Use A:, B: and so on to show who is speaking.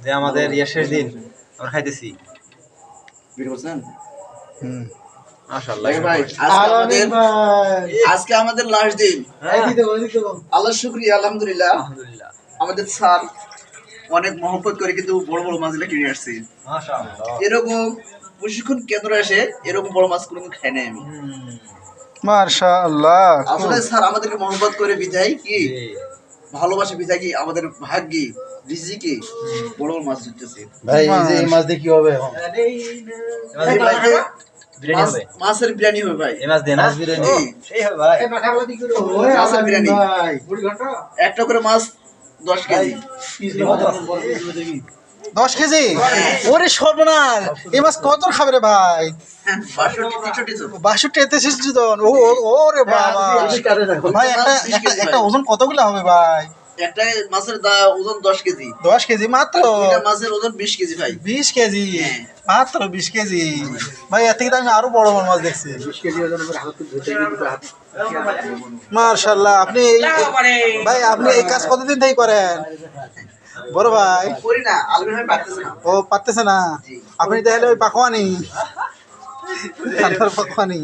A: যে আমাদের শেষ দিন আমরা খাইতেছি মাশাআল্লাহ
B: ভাই আজকে আমাদের লাস্ট দিন। আল্লাহ শুকরিয়া, আলহামদুলিল্লাহ। আমাদের স্যার অনেক মহব্বত করে কিন্তু বড় বড় মাছগুলো কিনে আসছে।
A: মাশাআল্লাহ
B: এরকম প্রশিক্ষণ কেন্দ্র এসে এরকম বড় মাছ কোনোদিন খাই নাই আমি।
C: মাশাআল্লাহ।
B: আসলে স্যার আমাদেরকে মহব্বত করে বিদায় কি ভালোবাসে বিদায় কি আমাদের ভাগ্যে রিজিকে বড় বড় মাছ দিতেছে।
C: ভাই এই মাছ দিয়ে কি হবে এখন?
B: এই ভাইকে
A: বিরিয়ানি হবে,
B: মাছের বিরিয়ানি হবে ভাই।
A: এই মাছ দিয়ে না
B: বিরিয়ানি
A: সেই হবে ভাই।
B: মাছের বিরিয়ানি একটা করে মাছ 10 কেজি।
C: 10 কেজি? ওরে সর্বনাশ, এই মাছ কত খাবে রে ভাই? 62-63 জন। ওরে বাবা ভাই, একটা ওজন কতগুলো হবে ভাই?
B: একটা মাছের ওজন 10 কেজি।
C: 10 কেজি মাত্র?
B: একটা মাছের ওজন 20 কেজি ভাই।
C: 20 কেজি মাত্র? 20 কেজি ভাই, এর থেকে তো আমি আরো বড় বড় মাছ দেখছি। 20 কেজি ওজনের উপর হাত ধুতে মাশাআল্লাহ। আপনি ভাই আপনি এই কাজ কতদিন থেকে করেন বড় ভাই?
B: করি না, আলমিন ভাই পারতেছে না।
C: ও পারতেছে না? আপনি তাহলে ওই পাখওয়ানি পাখওয়ানি